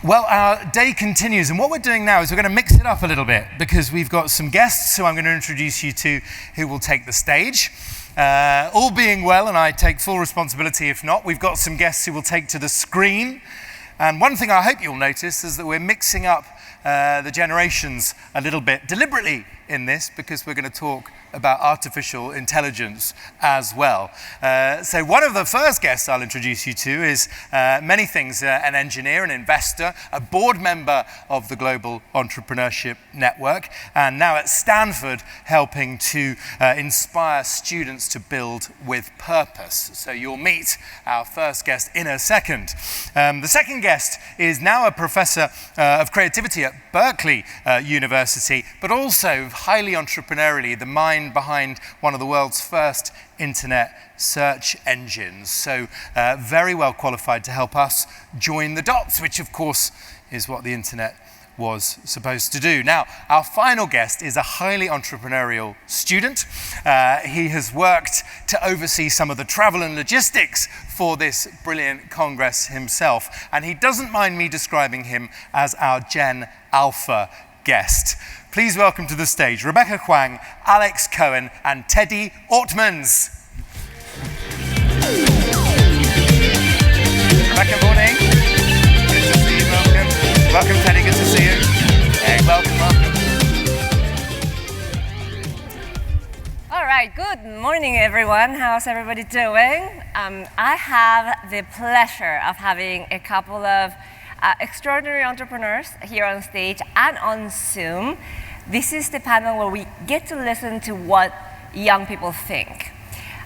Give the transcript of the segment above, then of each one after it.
Well, our day continues, and what we're doing now is we're going to mix it up a little bit because we've got some guests who I'm going to introduce you to who will take the stage. All being well, and I take full responsibility if not, we've got some guests who will take to the screen. And one thing I hope you'll notice is that we're mixing up the generations a little bit deliberately in this because we're going to talk about artificial intelligence as well. So one of the first guests I'll introduce you to is many things, an engineer, an investor, a board member of the Global Entrepreneurship Network, and now at Stanford helping to inspire students to build with purpose. So you'll meet our first guest in a second. The second guest is now a professor of creativity at Berkeley University, but also highly entrepreneurially, the mind behind one of the world's first internet search engines. So very well qualified to help us join the dots, which of course is what the internet was supposed to do. Now, our final guest is a highly entrepreneurial student. He has worked to oversee some of the travel and logistics for this brilliant congress himself, and he doesn't mind me describing him as our GenAlpha guest. Please welcome to the stage Rebecca Huang, Alex Cohen, and Teddy Ortmans. Rebecca, morning. Good to see you, welcome. Welcome, Teddy, good to see you. Hey, welcome. All right, good morning, everyone. How's everybody doing? I have the pleasure of having a couple of extraordinary entrepreneurs here on stage and on Zoom. This is the panel where we get to listen to what young people think.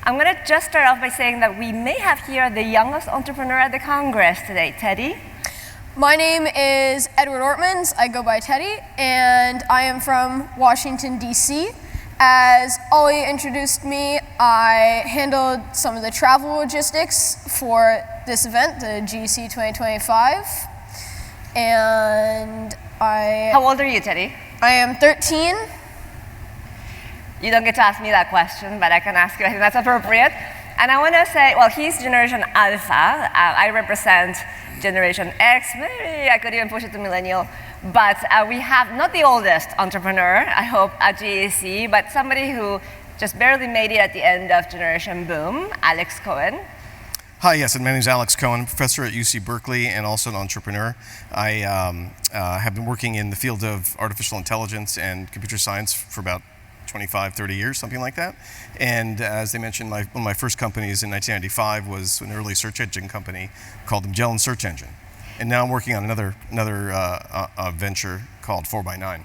I'm going to just start off by saying that we may have here the youngest entrepreneur at the Congress today. Teddy? My name is Edward Ortmans. I go by Teddy, and I am from Washington, D.C. As Ollie introduced me, I handled some of the travel logistics for this event, the GEC 2025. And How old are you, Teddy? I am 13. You don't get to ask me that question, but I can ask you. I think that's appropriate. And I want to say, well, he's Generation Alpha. I represent Generation X. Maybe I could even push it to millennial. But we have not the oldest entrepreneur, I hope, at GEC, but somebody who just barely made it at the end of Generation Boom, Alex Cohen. Hi, yes, and my name is Alex Cohen. I'm a professor at UC Berkeley and also an entrepreneur. I have been working in the field of artificial intelligence and computer science for about 25, 30 years, something like that. And as they mentioned, one of my first companies in 1995 was an early search engine company called the Magellan Search Engine. And now I'm working on another venture called 4x9.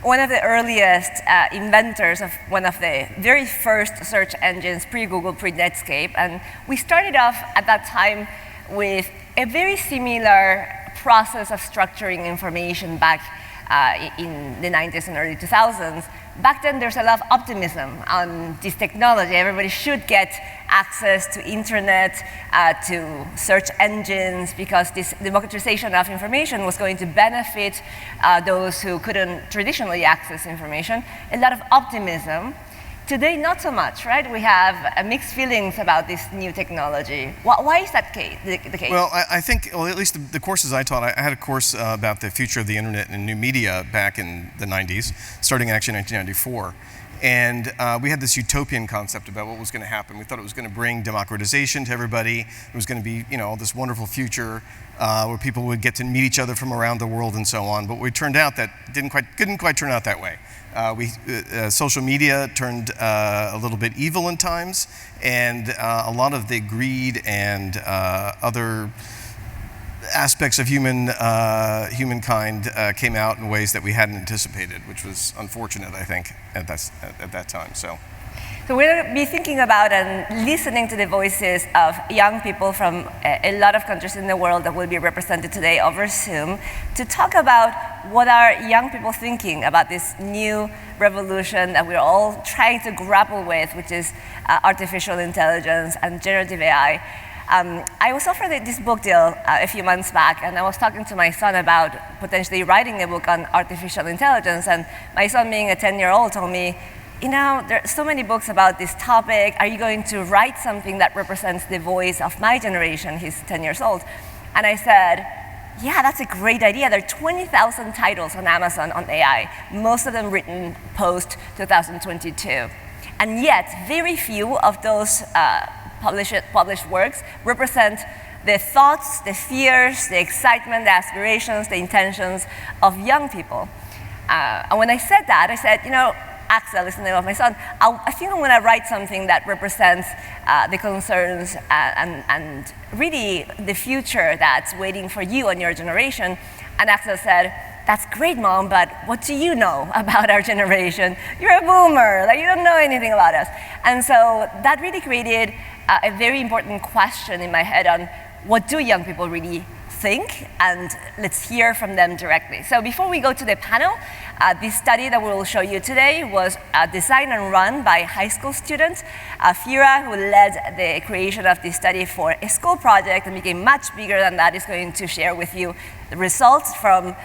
One of the earliest inventors of one of the very first search engines, pre-Google, pre-Netscape. And we started off at that time with a very similar process of structuring information back in the 90s and early 2000s. Back then, there's a lot of optimism on this technology. Everybody should get access to internet, to search engines, because this democratization of information was going to benefit those who couldn't traditionally access information. A lot of optimism. Today, not so much, right? We have mixed feelings about this new technology. Why is that the case? Well, I think, well, at least the courses I taught, I had a course about the future of the internet and new media back in the 90s, starting actually in 1994. And we had this utopian concept about what was going to happen. We thought it was going to bring democratization to everybody. It was going to be, this wonderful future where people would get to meet each other from around the world and so on. But it turned out that didn't quite turn out that way. Social media turned a little bit evil in times, and a lot of the greed and other aspects of humankind came out in ways that we hadn't anticipated, which was unfortunate, I think, at that time. So we're going to be thinking about and listening to the voices of young people from a lot of countries in the world that will be represented today over Zoom to talk about what are young people thinking about this new revolution that we're all trying to grapple with, which is artificial intelligence and generative AI. I was offered this book deal a few months back, and I was talking to my son about potentially writing a book on artificial intelligence, and my son, being a 10-year-old, told me, there are so many books about this topic. Are you going to write something that represents the voice of my generation? He's 10 years old. And I said, yeah, that's a great idea. There are 20,000 titles on Amazon on AI, most of them written post-2022. And yet, very few of those published works represent the thoughts, the fears, the excitement, the aspirations, the intentions of young people. And when I said that, I said, you know, Axel is the name of my son, I think I'm going to write something that represents the concerns and really the future that's waiting for you and your generation. And Axel said, that's great, Mom, but what do you know about our generation? You're a boomer, like you don't know anything about us. And so that really created a very important question in my head on what do young people really think, and let's hear from them directly. So before we go to the panel, this study that we will show you today was designed and run by high school students. Fira, who led the creation of this study for a school project and became much bigger than that, is going to share with you the results from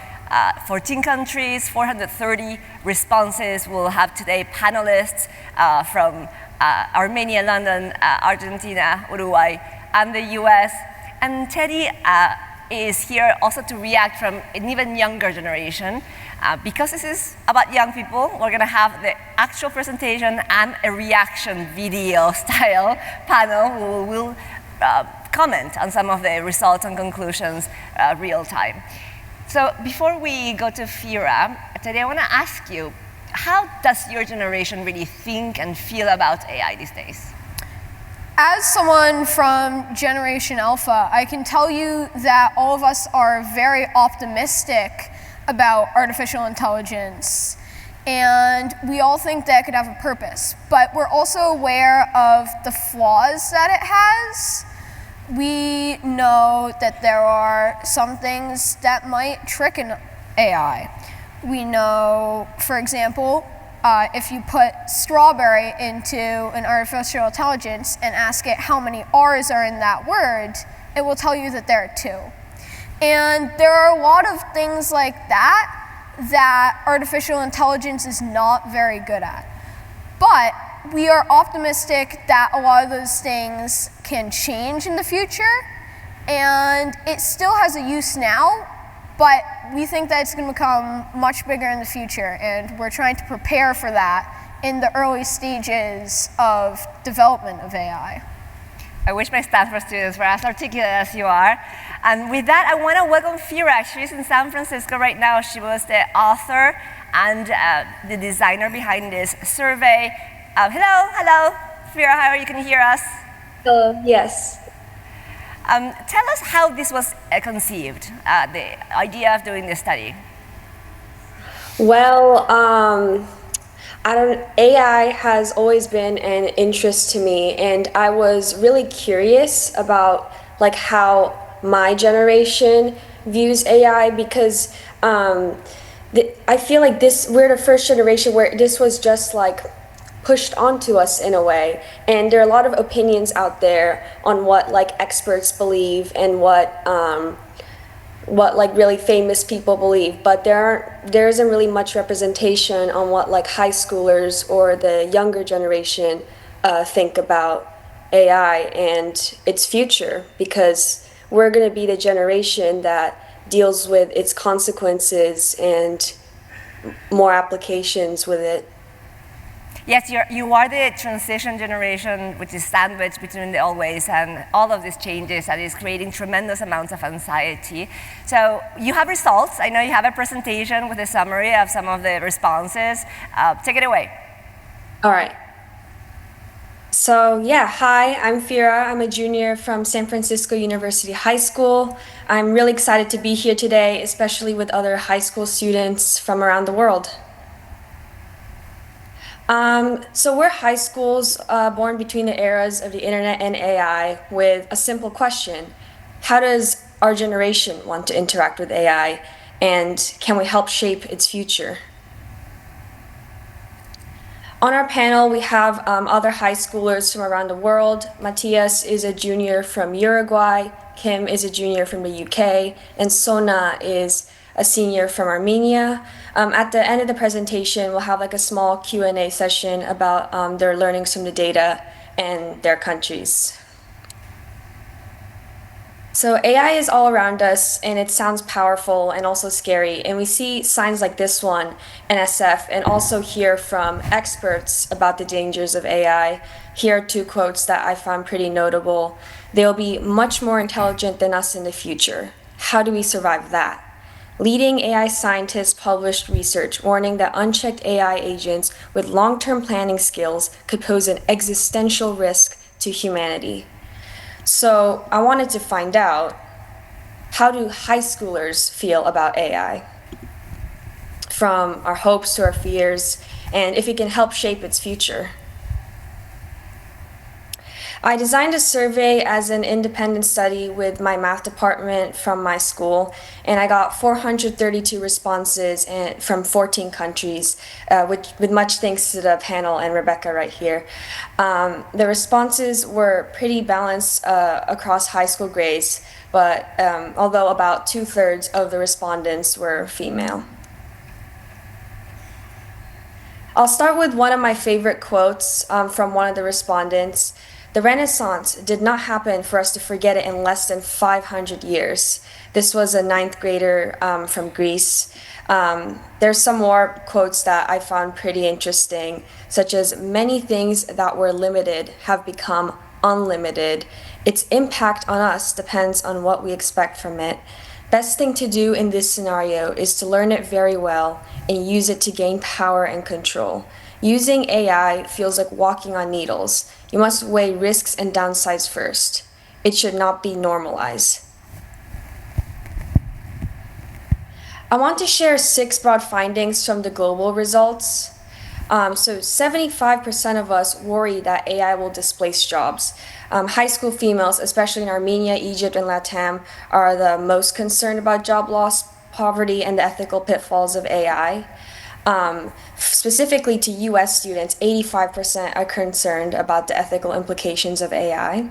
14 countries, 430 responses. We'll have today panelists from Armenia, London, Argentina, Uruguay, and the US. And Teddy is here also to react from an even younger generation. Because this is about young people, we're going to have the actual presentation and a reaction video style panel who will comment on some of the results and conclusions real time. So before we go to Fira, today I want to ask you, how does your generation really think and feel about AI these days? As someone from Generation Alpha, I can tell you that all of us are very optimistic about artificial intelligence, and we all think that it could have a purpose, but we're also aware of the flaws that it has. We know that there are some things that might trick an AI. We know, for example, if you put strawberry into an artificial intelligence and ask it how many R's are in that word, it will tell you that there are 2. And there are a lot of things like that artificial intelligence is not very good at. But we are optimistic that a lot of those things can change in the future, and it still has a use now, but we think that it's going to become much bigger in the future, and we're trying to prepare for that in the early stages of development of AI. I wish my Stanford students were as articulate as you are. And with that, I want to welcome Fira. She's in San Francisco right now. She was the author and the designer behind this survey. Hello, Fira, how are you? Can you hear us? Yes. Tell us how this was conceived, the idea of doing this study. Well, AI has always been an interest to me, and I was really curious about like how my generation views AI, because I feel like we're the first generation where this was just like pushed onto us in a way, and there are a lot of opinions out there on what like experts believe and what like really famous people believe, but there isn't really much representation on what like high schoolers or the younger generation think about AI and its future, because we're going to be the generation that deals with its consequences and more applications with it. Yes, you are the transition generation, which is sandwiched between the old ways and all of these changes that is creating tremendous amounts of anxiety. So you have results. I know you have a presentation with a summary of some of the responses. Take it away. All right. So yeah, hi, I'm Fira. I'm a junior from San Francisco University High School. I'm really excited to be here today, especially with other high school students from around the world. So we're high schools born between the eras of the internet and AI with a simple question. How does our generation want to interact with AI, and can we help shape its future? On our panel, we have other high schoolers from around the world. Matias is a junior from Uruguay, Kim is a junior from the UK, and Sona is a senior from Armenia. At the end of the presentation, we'll have like a small Q&A session about their learnings from the data and their countries. So AI is all around us, and it sounds powerful and also scary. And we see signs like this one, NSF, and also hear from experts about the dangers of AI. Here are two quotes that I found pretty notable. They'll be much more intelligent than us in the future. How do we survive that? Leading AI scientists published research warning that unchecked AI agents with long-term planning skills could pose an existential risk to humanity. So I wanted to find out, how do high schoolers feel about AI? From our hopes to our fears, and if it can help shape its future. I designed a survey as an independent study with my math department from my school, and I got 432 responses from 14 countries, with much thanks to the panel and Rebecca right here. The responses were pretty balanced across high school grades, but although about 2/3 of the respondents were female. I'll start with one of my favorite quotes from one of the respondents. The Renaissance did not happen for us to forget it in less than 500 years. This was a 9th grader from Greece. There's some more quotes that I found pretty interesting, such as, many things that were limited have become unlimited. Its impact on us depends on what we expect from it. Best thing to do in this scenario is to learn it very well and use it to gain power and control. Using AI feels like walking on needles. You must weigh risks and downsides first. It should not be normalized. I want to share 6 broad findings from the global results. So 75% of us worry that AI will displace jobs. High school females, especially in Armenia, Egypt, and LATAM, are the most concerned about job loss, poverty, and the ethical pitfalls of AI. Specifically to US students, 85% are concerned about the ethical implications of AI.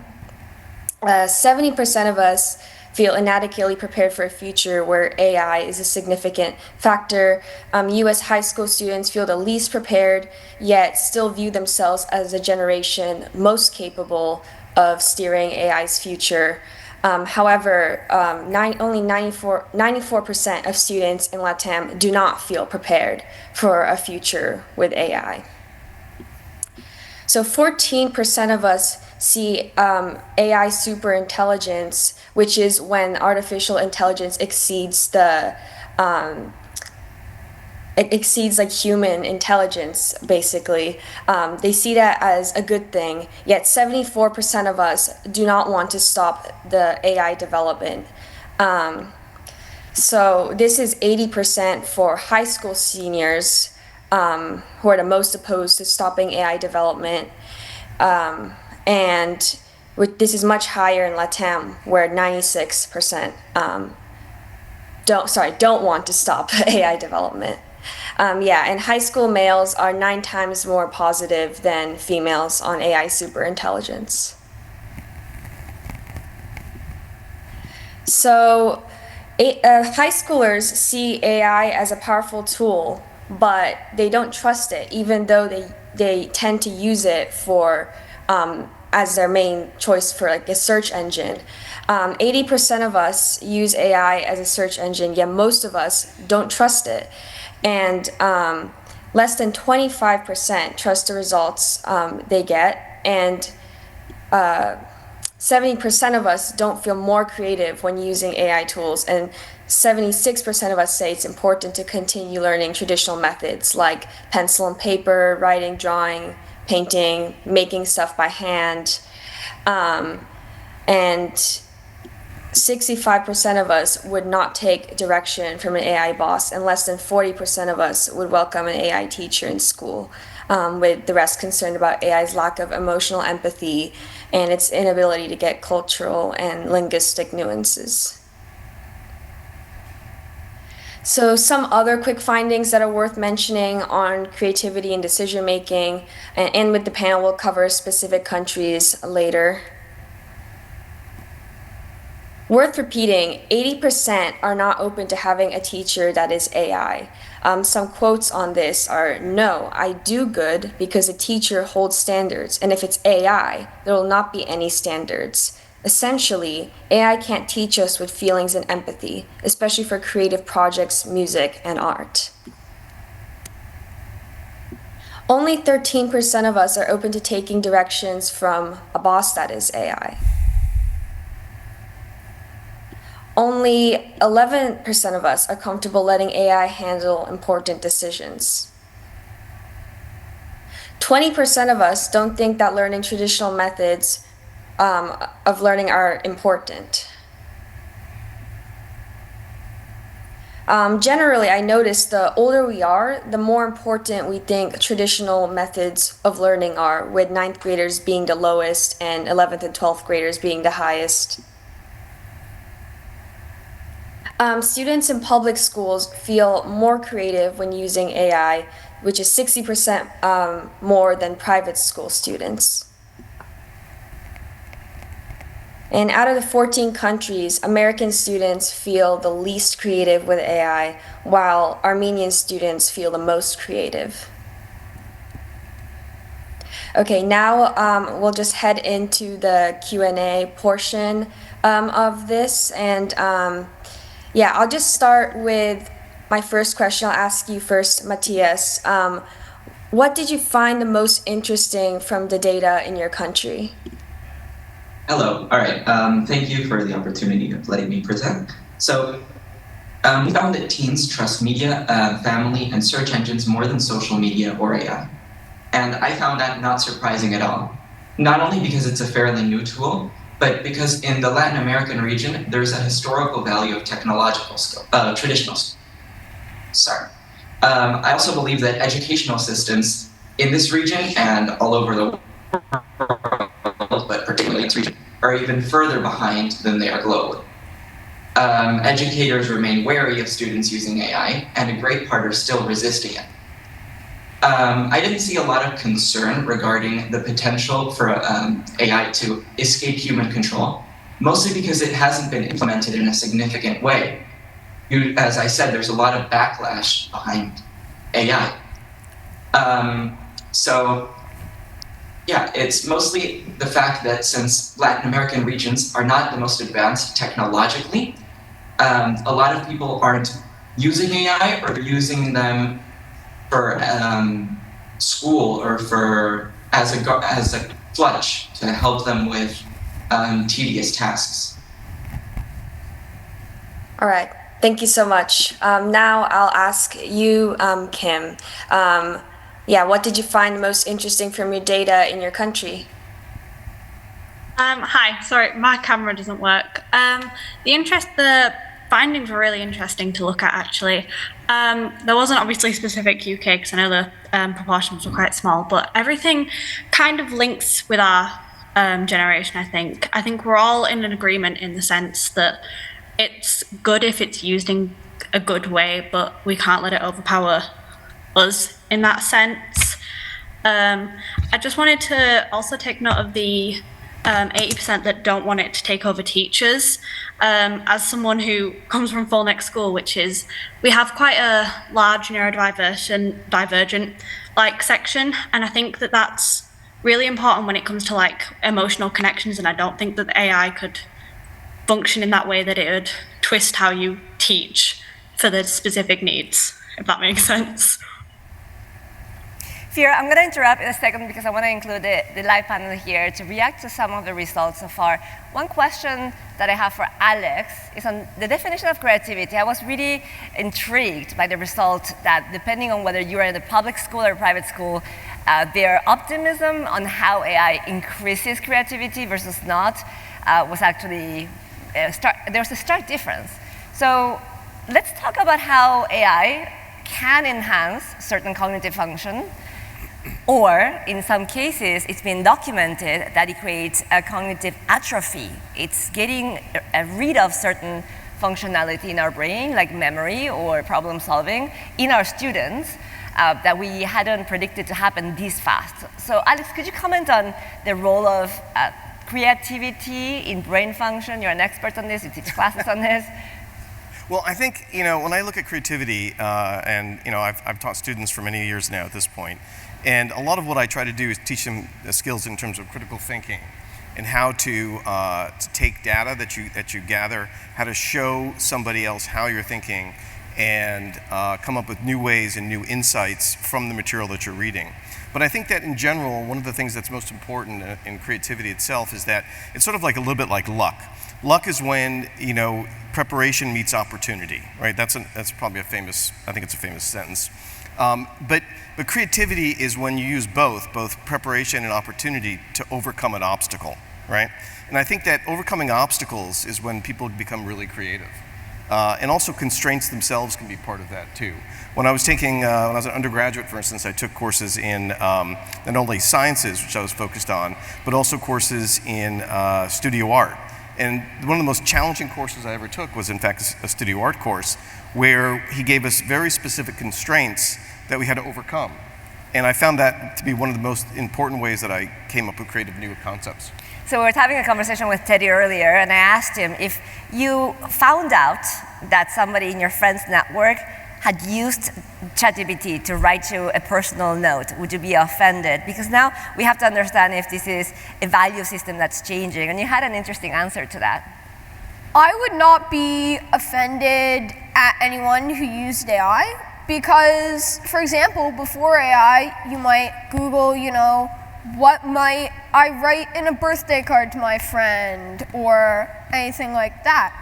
70% of us feel inadequately prepared for a future where AI is a significant factor. US high school students feel the least prepared, yet still view themselves as the generation most capable of steering AI's future. However, only 94% of students in LATAM do not feel prepared for a future with AI. So 14% of us see AI superintelligence, which is when artificial intelligence exceeds like human intelligence, basically. They see that as a good thing, yet 74% of us do not want to stop the AI development. So this is 80% for high school seniors, who are the most opposed to stopping AI development. And this is much higher in LATAM, where 96% don't want to stop AI development. And high school males are 9 times more positive than females on AI superintelligence. So high schoolers see AI as a powerful tool, but they don't trust it, even though they tend to use it for as their main choice for like a search engine. 80% of us use AI as a search engine, yet most of us don't trust it. And less than 25% trust the results they get, and 70% of us don't feel more creative when using AI tools, and 76% of us say it's important to continue learning traditional methods like pencil and paper, writing, drawing, painting, making stuff by hand. And 65% of us would not take direction from an AI boss, and less than 40% of us would welcome an AI teacher in school, with the rest concerned about AI's lack of emotional empathy and its inability to get cultural and linguistic nuances. So some other quick findings that are worth mentioning on creativity and decision making, and with the panel we'll cover specific countries later. Worth repeating, 80% are not open to having a teacher that is AI. Some quotes on this are, no, I do good because a teacher holds standards, and if it's AI, there will not be any standards. Essentially, AI can't teach us with feelings and empathy, especially for creative projects, music, and art. Only 13% of us are open to taking directions from a boss that is AI. Only 11% of us are comfortable letting AI handle important decisions. 20% of us don't think that learning traditional methods of learning are important. Generally, I notice the older we are, the more important we think traditional methods of learning are, with 9th graders being the lowest and 11th and 12th graders being the highest. Students in public schools feel more creative when using AI, which is 60% more than private school students. And out of the 14 countries, American students feel the least creative with AI, while Armenian students feel the most creative. Okay, now we'll just head into the Q&A portion of this. And yeah, I'll just start with my first question. I'll ask you first, Matias. What did you find the most interesting from the data in your country? Hello. All right. Thank you for the opportunity of letting me present. So we found that teens trust media, family, and search engines more than social media or AI. And I found that not surprising at all. Not only because it's a fairly new tool, but because in the Latin American region, there's a historical value of technological skill, traditional skill. Sorry. I also believe that educational systems in this region and all over the world, but particularly in this region, are even further behind than they are globally. Educators remain wary of students using AI, and a great part are still resisting it. I didn't see a lot of concern regarding the potential for AI to escape human control, mostly because it hasn't been implemented in a significant way. As I said, there's a lot of backlash behind AI. So yeah, it's mostly the fact that since Latin American regions are not the most advanced technologically, a lot of people aren't using AI or using them for school or for as a clutch to help them with tedious tasks. All right, thank you so much. Now I'll ask you, Kim. Yeah, what did you find most interesting from your data in your country? Hi, sorry, my camera doesn't work. The findings were really interesting to look at, actually. There wasn't obviously specific UK, because I know the proportions were quite small, but everything kind of links with our generation, I think. I think we're all in an agreement in the sense that it's good if it's used in a good way, but we can't let it overpower us in that sense. I just wanted to also take note of the 80% that don't want it to take over teachers. As someone who comes from full neck school, which is, we have quite a large neurodivergent like section, and I think that that's really important when it comes to like emotional connections, and I don't think that the AI could function in that way, that it would twist how you teach for the specific needs, if that makes sense. Fira, I'm going to interrupt in a second because I want to include the live panel here to react to some of the results so far. One question that I have for Alex is on the definition of creativity. I was really intrigued by the result that depending on whether you are in the public school or private school, their optimism on how AI increases creativity versus not was actually, there was a stark difference. So let's talk about how AI can enhance certain cognitive function, or in some cases, it's been documented that it creates a cognitive atrophy. It's getting rid of certain functionality in our brain, like memory or problem solving, in our students that we hadn't predicted to happen this fast. So Alex, could you comment on the role of creativity in brain function? You're an expert on this, you teach classes on this. Well, I think, when I look at creativity, and, I've taught students for many years now at this point, and a lot of what I try to do is teach them skills in terms of critical thinking and how to take data that you gather, how to show somebody else how you're thinking, and come up with new ways and new insights from the material that you're reading. But I think that in general, one of the things that's most important in creativity itself is that it's sort of like a little bit like luck. Luck is when, preparation meets opportunity, right? That's probably I think it's a famous sentence. But creativity is when you use both preparation and opportunity to overcome an obstacle, right? And I think that overcoming obstacles is when people become really creative. And also constraints themselves can be part of that too. When I was when I was an undergraduate, for instance, I took courses in not only sciences, which I was focused on, but also courses in studio art. And one of the most challenging courses I ever took was, in fact, a studio art course, where he gave us very specific constraints that we had to overcome. And I found that to be one of the most important ways that I came up with creative new concepts. So we were having a conversation with Teddy earlier, and I asked him if you found out that somebody in your friend's network had used ChatGPT to write you a personal note, would you be offended? Because now we have to understand if this is a value system that's changing, and you had an interesting answer to that. I would not be offended at anyone who used AI because, for example, before AI, you might Google, what might I write in a birthday card to my friend or anything like that.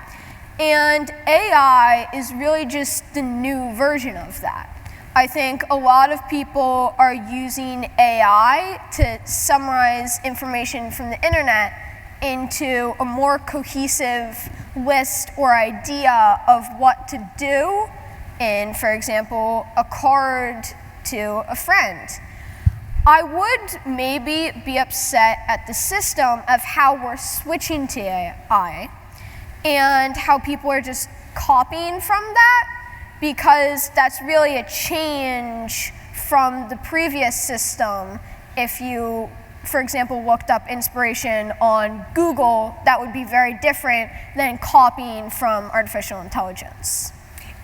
And AI is really just the new version of that. I think a lot of people are using AI to summarize information from the internet into a more cohesive list or idea of what to do in, for example, a card to a friend. I would maybe be upset at the system of how we're switching to AI and how people are just copying from that, because that's really a change from the previous system. If you, for example, looked up inspiration on Google, that would be very different than copying from artificial intelligence.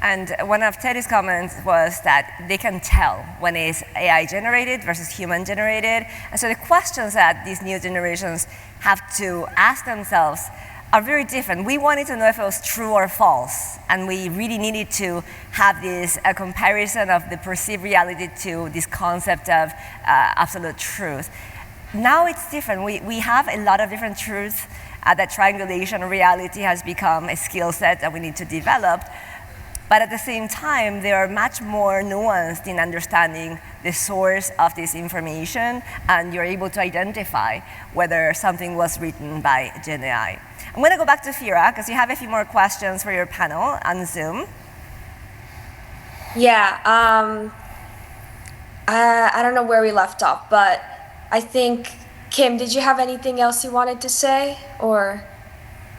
And one of Teddy's comments was that they can tell when it's AI generated versus human generated. And so the questions that these new generations have to ask themselves are very different. We wanted to know if it was true or false, and we really needed to have this comparison of the perceived reality to this concept of absolute truth. Now it's different. We have a lot of different truths. That triangulation of reality has become a skill set that we need to develop. But at the same time, they are much more nuanced in understanding the source of this information, and you're able to identify whether something was written by GenAI. I'm going to go back to Fira, because you have a few more questions for your panel on Zoom. Yeah, I don't know where we left off, but I think, Kim, did you have anything else you wanted to say, or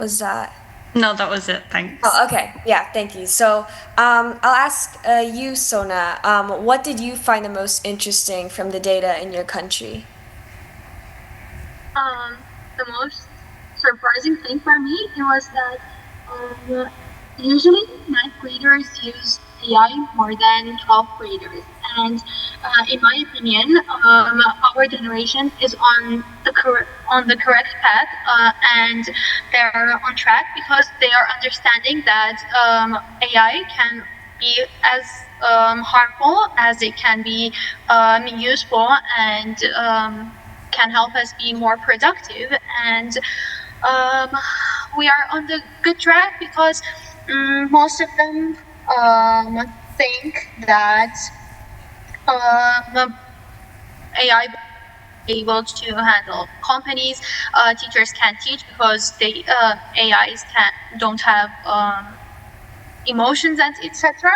was that? No, that was it. Thanks. Oh, okay. Yeah, thank you. So I'll ask you, Sona, what did you find the most interesting from the data in your country? The most surprising thing for me was that usually 9th graders use AI more than 12th graders. And in my opinion, our generation is on the correct path, and they're on track because they are understanding that AI can be as harmful as it can be useful, and can help us be more productive. And we are on the good track because most of them think that AI able to handle companies. Teachers can't teach because they AIs don't have emotions and etc.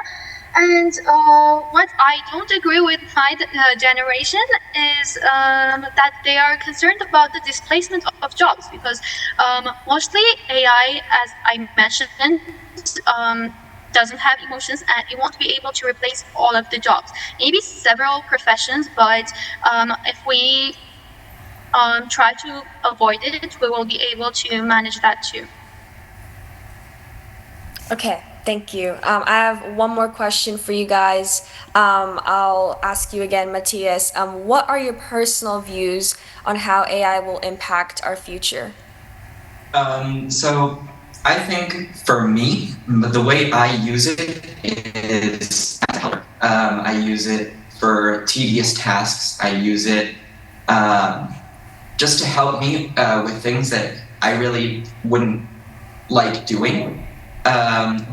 And what I don't agree with my generation is that they are concerned about the displacement of jobs, because mostly AI, as I mentioned, doesn't have emotions, and it won't be able to replace all of the jobs. Maybe several professions, but if we try to avoid it, we will be able to manage that too. Okay, Thank you. I have one more question for you guys. I'll ask you again, Matias. What are your personal views on how AI will impact our future? So I think for me, the way I use it is I use it for tedious tasks. I use it just to help me with things that I really wouldn't like doing.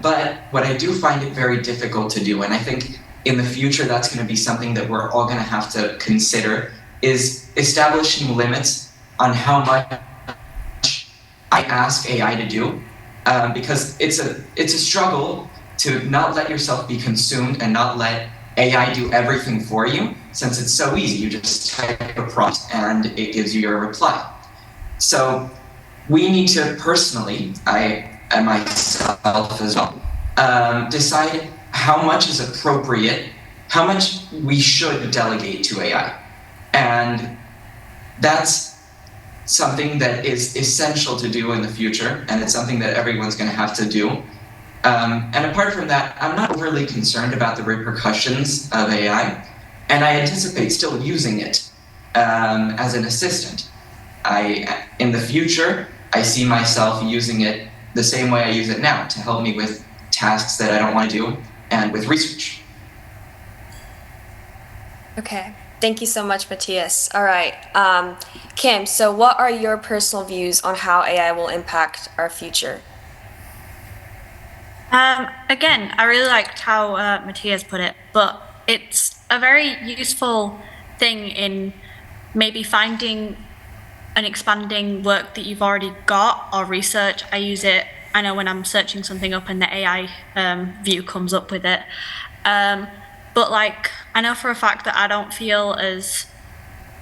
But what I do find it very difficult to do, and I think in the future that's going to be something that we're all going to have to consider, is establishing limits on how much I ask AI to do, because it's a struggle to not let yourself be consumed and not let AI do everything for you, since it's so easy. You just type a prompt and it gives you your reply. So we need to personally, I and myself as well, decide how much is appropriate, how much we should delegate to AI. And that's something that is essential to do in the future, and it's something that everyone's going to have to do. And apart from that, I'm not really concerned about the repercussions of AI, and I anticipate still using it as an assistant. In the future, I see myself using it the same way I use it now, to help me with tasks that I don't want to do and with research. Okay. Thank you so much, Matias. All right. Kim, so what are your personal views on how AI will impact our future? Again, I really liked how Matias put it, but it's a very useful thing in maybe finding and expanding work that you've already got or research. I use it, I know when I'm searching something up and the AI view comes up with it. But like, I know for a fact that I don't feel as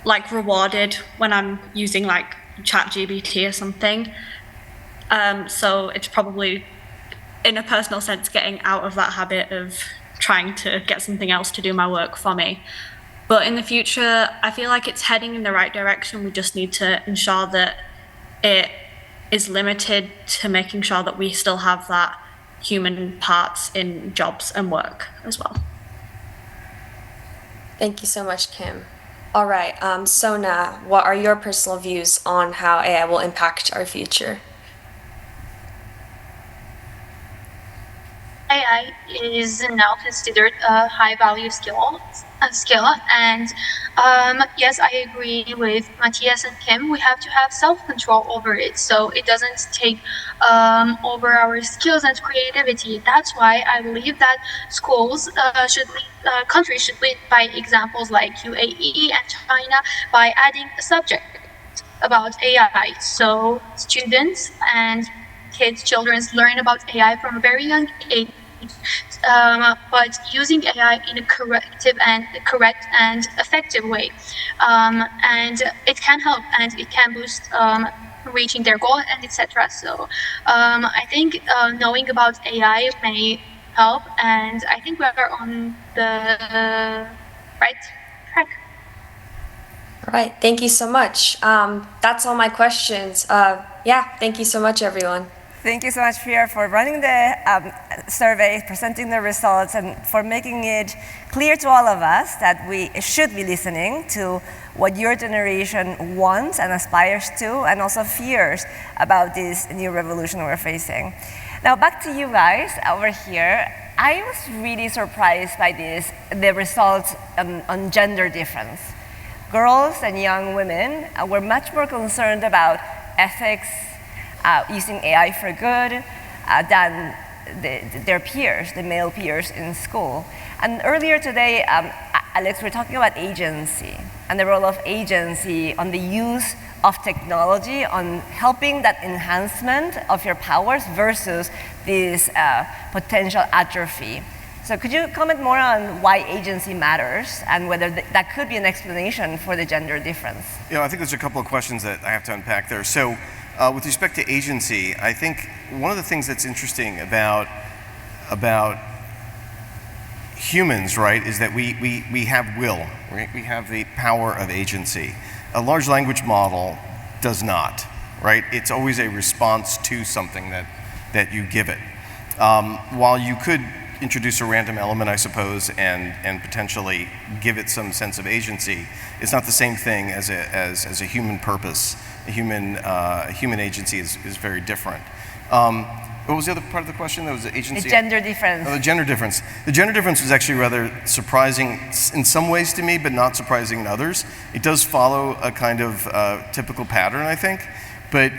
like rewarded when I'm using like ChatGPT or something. So it's probably, in a personal sense, getting out of that habit of trying to get something else to do my work for me. But in the future, I feel like it's heading in the right direction. We just need to ensure that it is limited to making sure that we still have that human parts in jobs and work as well. Thank you so much, Kim. All right, Sona, what are your personal views on how AI will impact our future? AI is now considered a high-value skill, and yes, I agree with Matias and Kim. We have to have self-control over it, so it doesn't take over our skills and creativity. That's why I believe that schools countries should lead by examples like UAE and China by adding a subject about AI, so students and children learn about AI from a very young age. But using AI in a correct and effective way, and it can help and it can boost reaching their goal and etc. So I think knowing about AI may help, and I think we are on the right track. All right, thank you so much. That's all my questions. Yeah, thank you so much, everyone. Thank you so much, Fira, for running the survey, presenting the results, and for making it clear to all of us that we should be listening to what your generation wants and aspires to, and also fears about this new revolution we're facing. Now, back to you guys over here. I was really surprised by the results on gender difference. Girls and young women were much more concerned about ethics, using AI for good, than their peers, the male peers in school. And earlier today, Alex, we're talking about agency and the role of agency on the use of technology, on helping that enhancement of your powers versus this potential atrophy. So could you comment more on why agency matters and whether that could be an explanation for the gender difference? You know, I think there's a couple of questions that I have to unpack there. So with respect to agency, I think one of the things that's interesting about humans, right, is that we have will, right? We have the power of agency. A large language model does not, right? It's always a response to something that you give it. While you could introduce a random element, I suppose, and potentially give it some sense of agency, it's not the same thing as a human purpose. A human agency is very different. What was the other part of the question? There was the agency. The gender difference. Oh, the gender difference. The gender difference was actually rather surprising in some ways to me, but not surprising in others. It does follow a kind of typical pattern, I think. But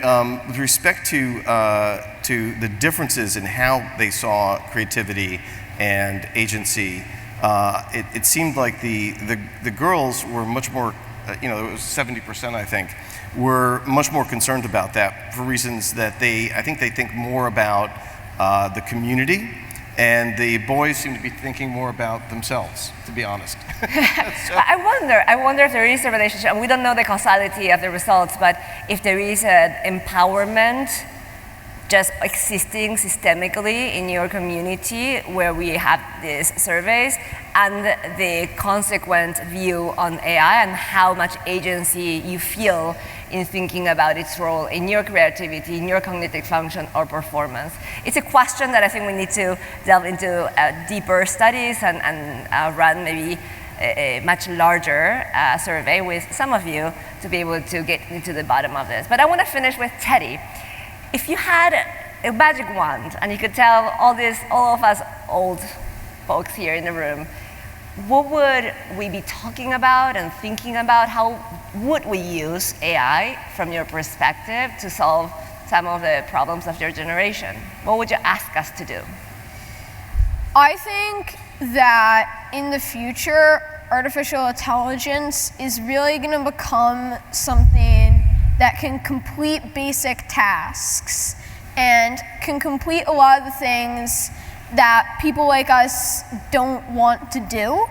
with respect to the differences in how they saw creativity and agency, it seemed like the girls were much more, it was 70%, I think, were much more concerned about that for reasons that I think they think more about the community, and the boys seem to be thinking more about themselves, to be honest. I wonder if there is a relationship, and we don't know the causality of the results, but if there is an empowerment just existing systemically in your community where we have these surveys, and the consequent view on AI and how much agency you feel in thinking about its role in your creativity, in your cognitive function or performance. It's a question that I think we need to delve into deeper studies and run maybe a much larger survey with some of you to be able to get into the bottom of this. But I want to finish with Teddy. If you had a magic wand and you could tell all of us old folks here in the room, what would we be talking about and thinking about? How would we use AI from your perspective to solve some of the problems of your generation? What would you ask us to do? I think that in the future, artificial intelligence is really going to become something that can complete basic tasks and can complete a lot of the things that people like us don't want to do.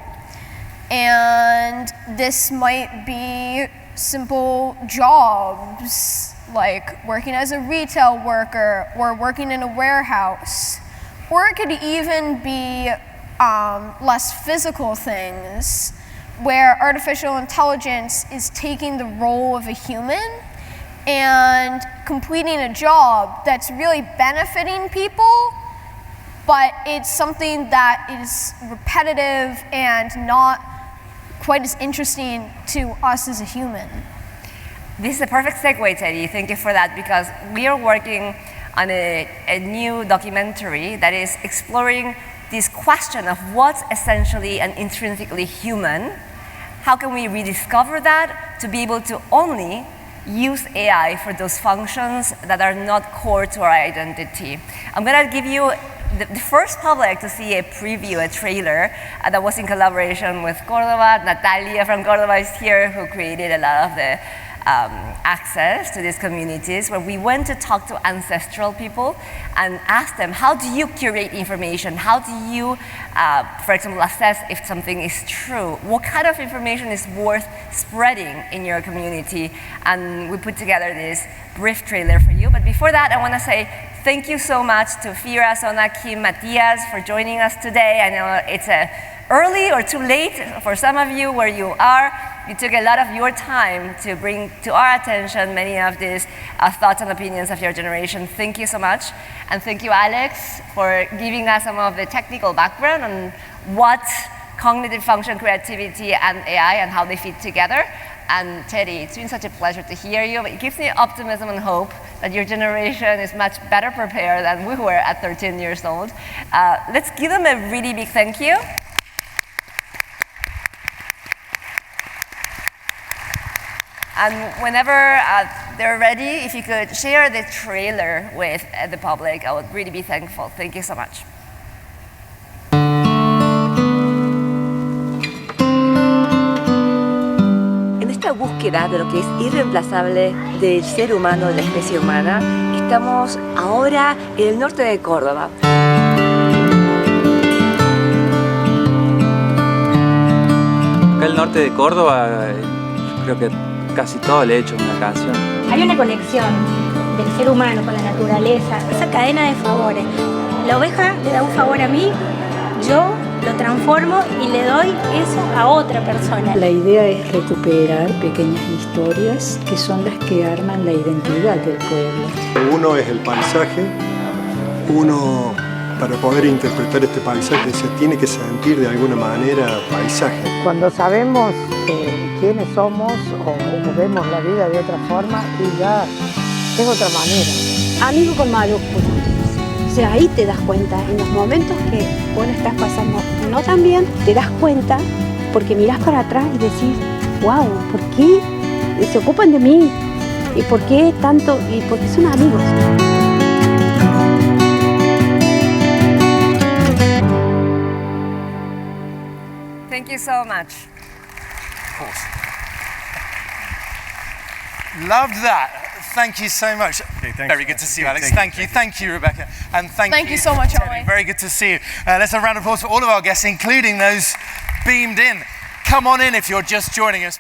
And this might be simple jobs like working as a retail worker or working in a warehouse. Or it could even be less physical things where artificial intelligence is taking the role of a human and completing a job that's really benefiting people, but it's something that is repetitive and not quite as interesting to us as a human. This is a perfect segue, Teddy. Thank you for that, because we are working on a new documentary that is exploring this question of what's essentially and intrinsically human. How can we rediscover that to be able to only use AI for those functions that are not core to our identity? I'm going to give you the first public to see a preview, a trailer that was in collaboration with Córdoba. Natalia from Córdoba is here, who created a lot of the access to these communities, where we went to talk to ancestral people and ask them, how do you curate information? How do you, for example, assess if something is true? What kind of information is worth spreading in your community? And we put together this brief trailer for you. But before that, I want to say thank you so much to Fira, Sona, Kim, Matias for joining us today. I know it's early or too late for some of you where you are. You took a lot of your time to bring to our attention many of these thoughts and opinions of your generation. Thank you so much. And thank you, Alex, for giving us some of the technical background on what cognitive function, creativity, and AI and how they fit together. And Teddy, it's been such a pleasure to hear you. It gives me optimism and hope that your generation is much better prepared than we were at 13 years old. Let's give them a really big thank you. And whenever they're ready, if you could share the trailer with the public, I would really be thankful. Thank you so much. En esta búsqueda de lo que es irreemplazable del ser humano, de la especie humana, estamos ahora en el norte de Córdoba. Acá el norte de Córdoba, creo que casi todo le he hecho una canción. Hay una conexión del ser humano con la naturaleza, esa cadena de favores. La oveja le da un favor a mí, yo lo transformo y le doy eso a otra persona. La idea es recuperar pequeñas historias que son las que arman la identidad del pueblo. Uno es el paisaje, uno para poder interpretar este paisaje se tiene que sentir de alguna manera paisaje. Cuando sabemos quiénes somos o vemos la vida de otra forma, y ya es otra manera. Amigo con mayúsculas. O sea, ahí te das cuenta, en los momentos que vos la estás pasando no tan bien, te das cuenta porque mirás para atrás y decís, wow, ¿por qué se ocupan de mí? ¿Y por qué tanto? Y porque son amigos. Thank you so much. Of course. Loved that. Thank you so much. Okay, very good to see you, Alex. Thank you, Rebecca. And thank you so much, Teddy. Ollie. Very good to see you. Let's have a round of applause for all of our guests, including those beamed in. Come on in if you're just joining us.